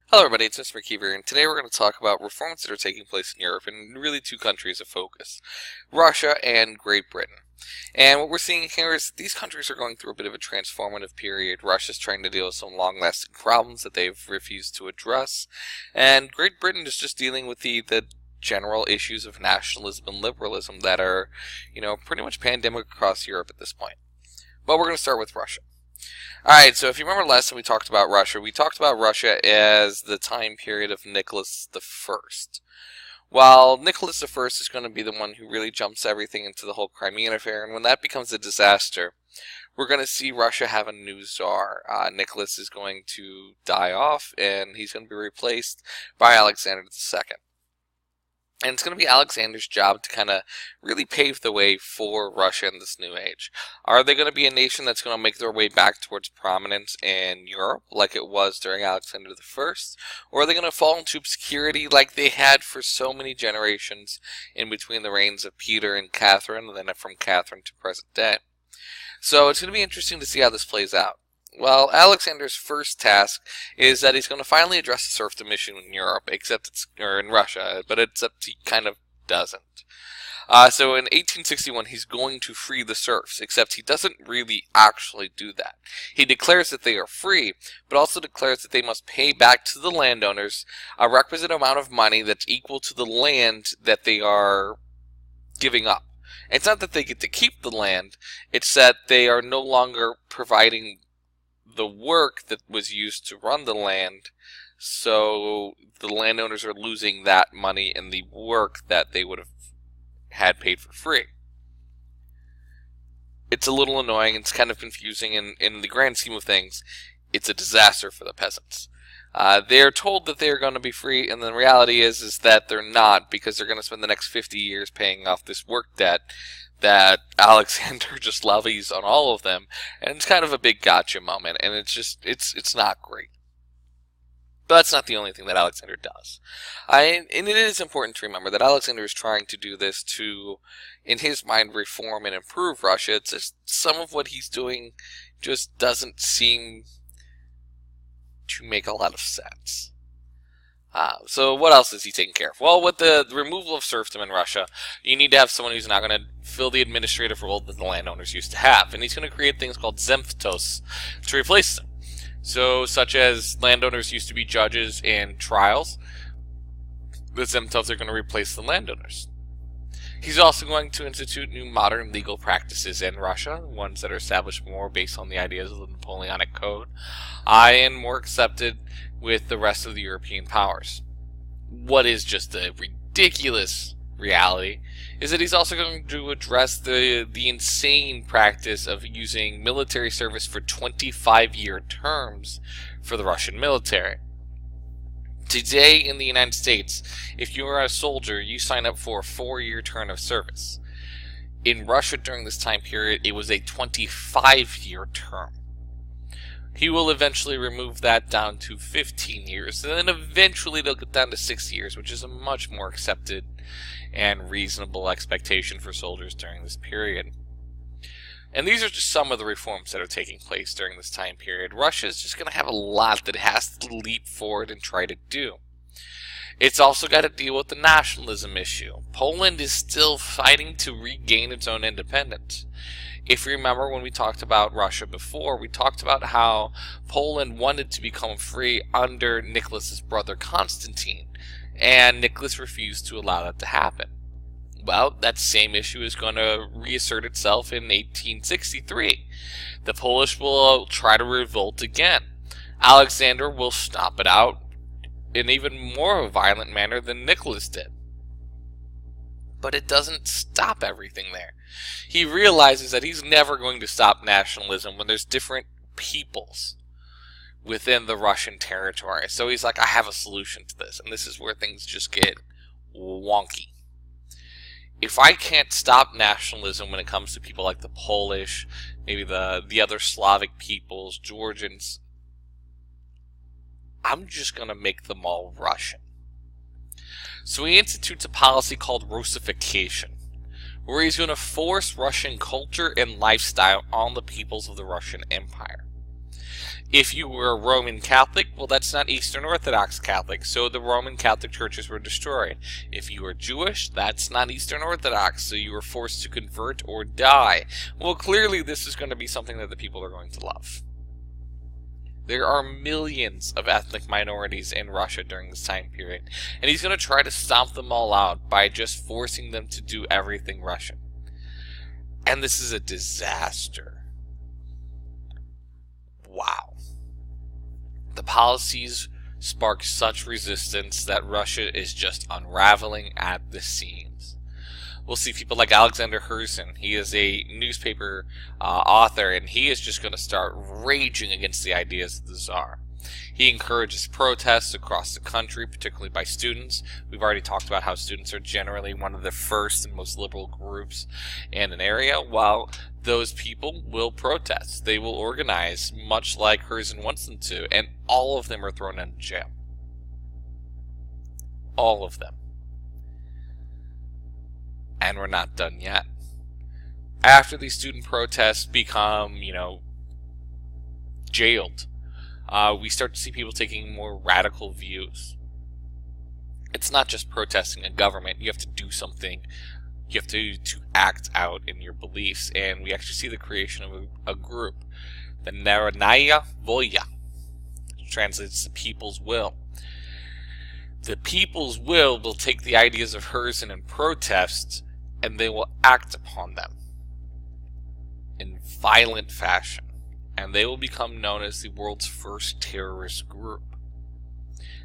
Hello everybody, it's Mr. McKeever, and today we're going to talk about reforms that are taking place in Europe, and really two countries of focus, Russia and Great Britain. And what we're seeing here is that these countries are going through a bit of a transformative period. Russia's trying to deal with some long-lasting problems that they've refused to address, and Great Britain is just dealing with the general issues of nationalism and liberalism that are, pretty much pandemic across Europe at this point. But we're going to start with Russia. Alright, so if you remember last time we talked about Russia as the time period of Nicholas the First. While Nicholas the First is going to be the one who really jumps everything into the whole Crimean affair, and when that becomes a disaster, we're going to see Russia have a new czar. Nicholas is going to die off, and he's going to be replaced by Alexander II. And it's going to be Alexander's job to kind of really pave the way for Russia in this new age. Are they going to be a nation that's going to make their way back towards prominence in Europe, like it was during Alexander I? Or are they going to fall into obscurity like they had for so many generations in between the reigns of Peter and Catherine, and then from Catherine to present day? So it's going to be interesting to see how this plays out. Well, Alexander's first task is that he's going to finally address the serfdom issue in Europe, or in Russia, but except he kind of doesn't. So in 1861, he's going to free the serfs, except he doesn't really actually do that. He declares that they are free, but also declares that they must pay back to the landowners a requisite amount of money that's equal to the land that they are giving up. It's not that they get to keep the land, it's that they are no longer providing the work that was used to run the land, so the landowners are losing that money and the work that they would have had paid for free. It's a little annoying, it's kind of confusing, and in the grand scheme of things, it's a disaster for the peasants. They're told that they're going to be free, and the reality is that they're not, because they're going to spend the next 50 years paying off this work debt that Alexander just levies on all of them, and it's kind of a big gotcha moment, and it's not great. But that's not the only thing that Alexander does. And it is important to remember that Alexander is trying to do this to, in his mind, reform and improve Russia. It's just some of what he's doing just doesn't seem to make a lot of sense. So what else is he taking care of? Well, with the removal of serfdom in Russia, you need to have someone who's not going to fill the administrative role that the landowners used to have. And he's going to create things called zemstvos to replace them. So, such as landowners used to be judges in trials, the zemstvos are going to replace the landowners. He's also going to institute new modern legal practices in Russia, ones that are established more based on the ideas of the Napoleonic Code, and more accepted with the rest of the European powers. What is just a ridiculous reality is that he's also going to address the insane practice of using military service for 25-year terms for the Russian military. Today in the United States, if you are a soldier, you sign up for a 4-year term of service. In Russia during this time period, it was a 25-year term. He will eventually remove that down to 15 years, and then eventually they'll get down to 6 years, which is a much more accepted and reasonable expectation for soldiers during this period. And these are just some of the reforms that are taking place during this time period. Russia is just going to have a lot that it has to leap forward and try to do. It's also got to deal with the nationalism issue. Poland is still fighting to regain its own independence. If you remember when we talked about Russia before, we talked about how Poland wanted to become free under Nicholas's brother Constantine, and Nicholas refused to allow that to happen. Well, that same issue is going to reassert itself in 1863. The Polish will try to revolt again. Alexander will stomp it out in even more of a violent manner than Nicholas did. But it doesn't stop everything there. He realizes that he's never going to stop nationalism when there's different peoples within the Russian territory. So he's like, I have a solution to this. And this is where things just get wonky. If I can't stop nationalism when it comes to people like the Polish, maybe the other Slavic peoples, Georgians, I'm just going to make them all Russian. So he institutes a policy called Russification, where he's going to force Russian culture and lifestyle on the peoples of the Russian Empire. If you were a Roman Catholic, well, that's not Eastern Orthodox Catholic, so the Roman Catholic churches were destroyed. If you were Jewish, that's not Eastern Orthodox, so you were forced to convert or die. Well, clearly this is going to be something that the people are going to love. There are millions of ethnic minorities in Russia during this time period, and he's going to try to stomp them all out by just forcing them to do everything Russian. And this is a disaster. Wow. The policies spark such resistance that Russia is just unraveling at the seams. We'll see people like Alexander Herzen. He is a newspaper author, and he is just going to start raging against the ideas of the Tsar. He encourages protests across the country, particularly by students. We've already talked about how students are generally one of the first and most liberal groups in an area. While those people will protest, they will organize, much like Herzen wants them to, and all of them are thrown into jail. All of them. And we're not done yet. After these student protests become, jailed, we start to see people taking more radical views. It's not just protesting a government. You have to do something. You have to act out in your beliefs. And we actually see the creation of a group, the Narodnaya Volya, which translates to People's Will. The People's Will take the ideas of Herzen and protest, and they will act upon them in violent fashion. And they will become known as the world's first terrorist group.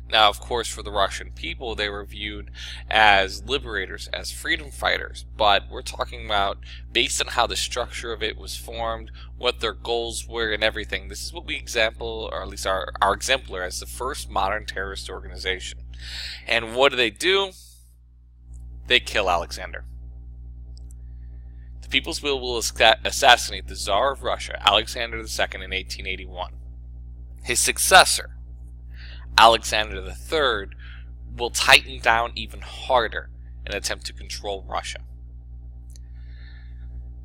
Now, of course, for the Russian people, they were viewed as liberators, as freedom fighters. But we're talking about, based on how the structure of it was formed, what their goals were, and everything, this is what we example, or at least our exemplar, as the first modern terrorist organization. And what do? They kill Alexander. The People's Will assassinate the Tsar of Russia, Alexander II, in 1881. His successor, Alexander III, will tighten down even harder in an attempt to control Russia.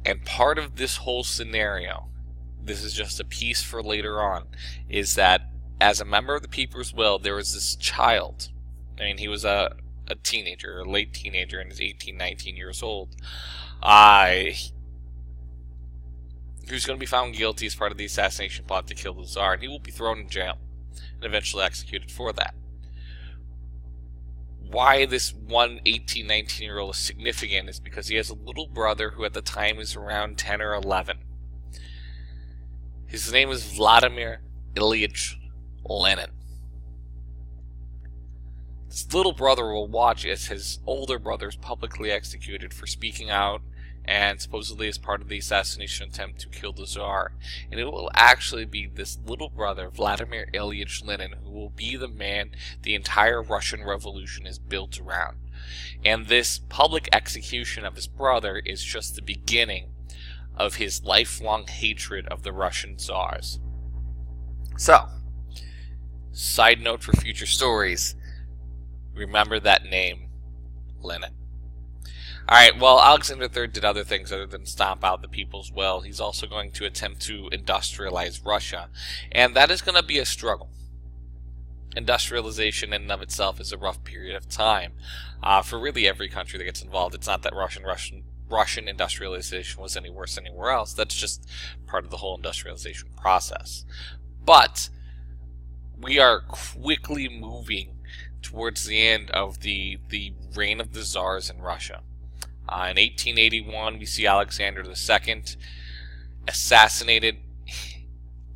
And part of this whole scenario, this is just a piece for later on, is that as a member of the People's Will, there was this child. I mean, he was a teenager, a late teenager, and is 18, 19 years old. Who's going to be found guilty as part of the assassination plot to kill the Tsar, and he will be thrown in jail and eventually executed for that. Why this one 18, 19-year-old is significant is because he has a little brother who at the time is around 10 or 11. His name is Vladimir Ilyich Lenin. This little brother will watch as his older brother is publicly executed for speaking out and supposedly as part of the assassination attempt to kill the Tsar. And it will actually be this little brother, Vladimir Ilyich Lenin, who will be the man the entire Russian Revolution is built around. And this public execution of his brother is just the beginning of his lifelong hatred of the Russian Tsars. So, side note for future stories, remember that name, Lenin. Alright, well, Alexander III did other things other than stomp out the People's Will. He's also going to attempt to industrialize Russia, and that is going to be a struggle. Industrialization in and of itself is a rough period of time for really every country that gets involved. It's not that Russian industrialization was any worse anywhere else. That's just part of the whole industrialization process. But we are quickly moving towards the end of the reign of the Tsars in Russia. In 1881, we see Alexander II assassinated.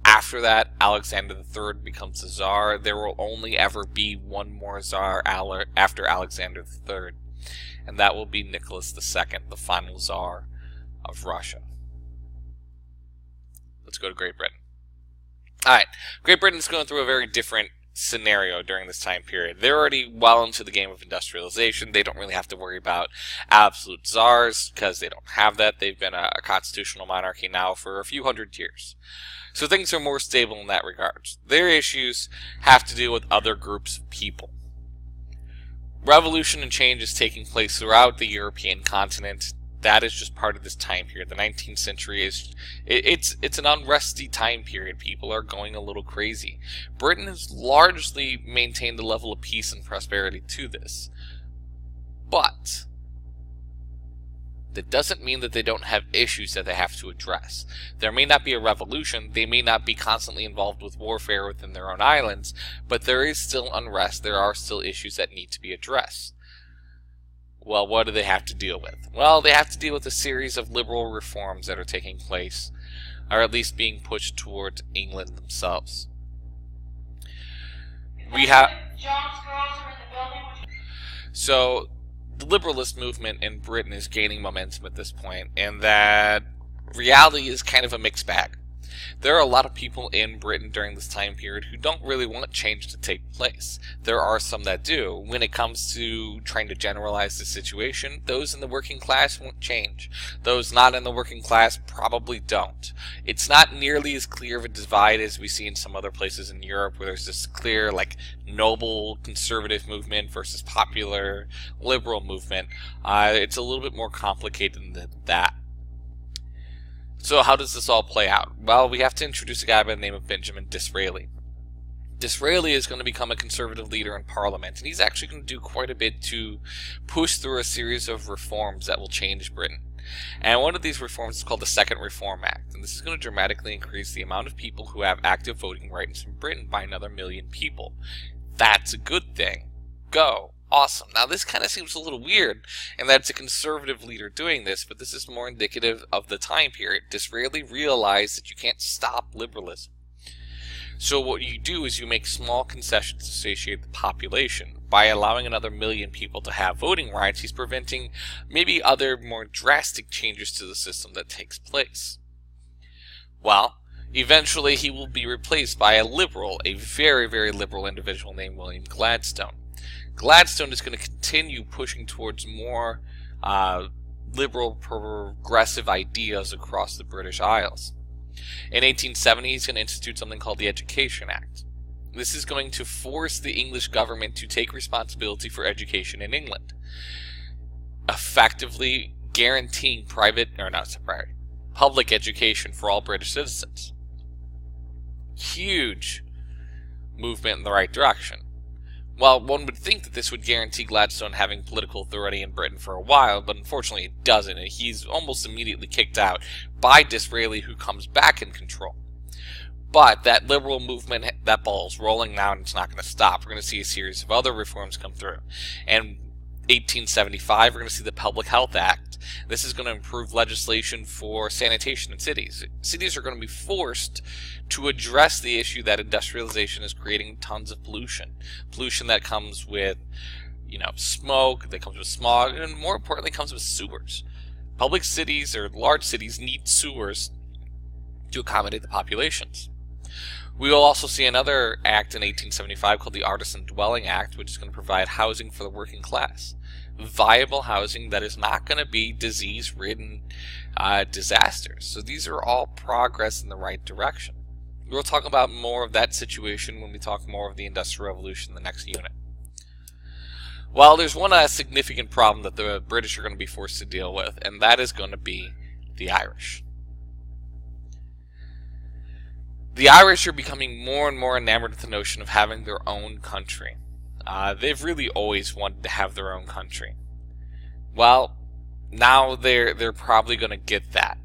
After that, Alexander III becomes the Tsar. There will only ever be one more Tsar after Alexander III, and that will be Nicholas II, the final Tsar of Russia. Let's go to Great Britain. Alright, Great Britain is going through a very different scenario during this time period. They're already well into the game of industrialization. They don't really have to worry about absolute czars because they don't have that. They've been a constitutional monarchy now for a few hundred years. So things are more stable in that regard. Their issues have to deal with other groups of people. Revolution and change is taking place throughout the European continent. that is just part of this time period. The 19th century is it's an unresty time period. People are going a little crazy. Britain has largely maintained a level of peace and prosperity to this, but that doesn't mean that they don't have issues that they have to address. There may not be a revolution, they may not be constantly involved with warfare within their own islands, but there is still unrest, there are still issues that need to be addressed. Well, what do they have to deal with? Well, they have to deal with a series of liberal reforms that are taking place, or at least being pushed towards England themselves. We have... So, the liberalist movement in Britain is gaining momentum at this point, and that reality is kind of a mixed bag. There are a lot of people in Britain during this time period who don't really want change to take place. There are some that do. When it comes to trying to generalize the situation, those in the working class want change. Those not in the working class probably don't. It's not nearly as clear of a divide as we see in some other places in Europe, where there's this clear, like, noble conservative movement versus popular liberal movement. It's a little bit more complicated than that. So how does this all play out? Well, we have to introduce a guy by the name of Benjamin Disraeli. Disraeli is going to become a conservative leader in Parliament, and he's actually going to do quite a bit to push through a series of reforms that will change Britain. And one of these reforms is called the Second Reform Act, and this is going to dramatically increase the amount of people who have active voting rights in Britain by another 1 million people. That's a good thing. Go. Awesome. Now this kind of seems a little weird, and that it's a conservative leader doing this, but this is more indicative of the time period. Disraeli realized that you can't stop liberalism. So what you do is you make small concessions to satiate the population. By allowing another 1 million people to have voting rights, he's preventing maybe other more drastic changes to the system that takes place. Well, eventually he will be replaced by a liberal, a very, very liberal individual named William Gladstone. Gladstone is going to continue pushing towards more liberal, progressive ideas across the British Isles. In 1870, he's going to institute something called the Education Act. This is going to force the English government to take responsibility for education in England, effectively guaranteeing public education for all British citizens. Huge movement in the right direction. Well, one would think that this would guarantee Gladstone having political authority in Britain for a while, but unfortunately it doesn't, and he's almost immediately kicked out by Disraeli, who comes back in control. But that liberal movement, that ball's rolling now, and it's not going to stop. We're going to see a series of other reforms come through. And 1875, we're going to see the Public Health Act. This is going to improve legislation for sanitation in cities. Cities are going to be forced to address the issue that industrialization is creating tons of pollution. Pollution that comes with, smoke, that comes with smog, and more importantly, comes with sewers. Public cities, or large cities, need sewers to accommodate the populations. We will also see another act in 1875 called the Artisan Dwelling Act, which is going to provide housing for the working class. Viable housing that is not going to be disease-ridden disasters. So these are all progress in the right direction. We'll talk about more of that situation when we talk more of the Industrial Revolution in the next unit. Well, there's one significant problem that the British are going to be forced to deal with, and that is going to be the Irish. The Irish are becoming more and more enamored with the notion of having their own country. They've really always wanted to have their own country. Well, now they're probably going to get that.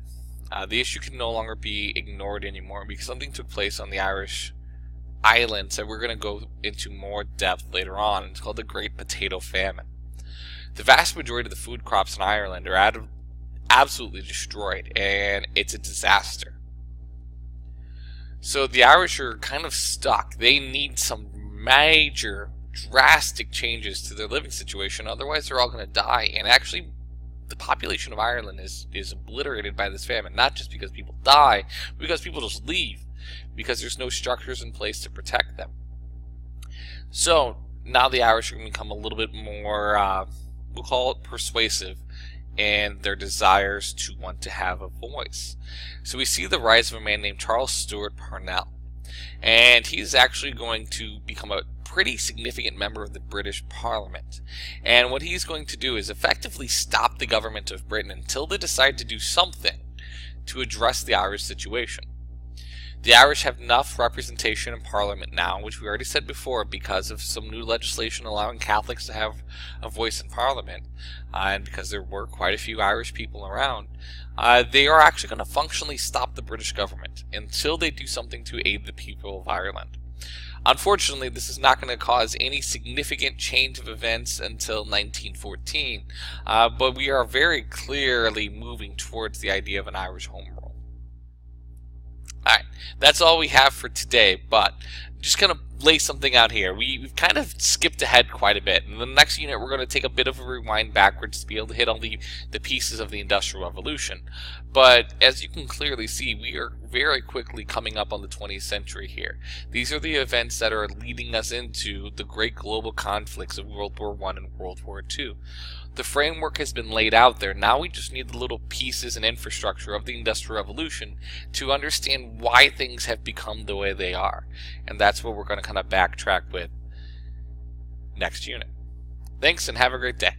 The issue can no longer be ignored anymore because something took place on the Irish islands that we're going to go into more depth later on. It's called the Great Potato Famine. The vast majority of the food crops in Ireland are absolutely destroyed, and it's a disaster. So the Irish are kind of stuck. They need some major, drastic changes to their living situation, otherwise they're all going to die. And actually, the population of Ireland is obliterated by this famine, not just because people die, but because people just leave, because there's no structures in place to protect them. So now the Irish are going to become a little bit more, we'll call it persuasive, in their desires to want to have a voice. So we see the rise of a man named Charles Stewart Parnell. And he's actually going to become a pretty significant member of the British Parliament. And what he's going to do is effectively stop the government of Britain until they decide to do something to address the Irish situation. The Irish have enough representation in Parliament now, which we already said before, because of some new legislation allowing Catholics to have a voice in Parliament, and because there were quite a few Irish people around. They are actually going to functionally stop the British government until they do something to aid the people of Ireland. Unfortunately, this is not going to cause any significant change of events until 1914, but we are very clearly moving towards the idea of an Irish Home Rule. Alright, that's all we have for today, but just kind of lay something out here. We've kind of skipped ahead quite a bit. In the next unit, we're going to take a bit of a rewind backwards to be able to hit all the pieces of the Industrial Revolution. But as you can clearly see, we are very quickly coming up on the 20th century here. These are the events that are leading us into the great global conflicts of World War I and World War II. The framework has been laid out there. Now we just need the little pieces and infrastructure of the Industrial Revolution to understand why things have become the way they are. And that's what we're going to kind of backtrack with next unit. Thanks and have a great day.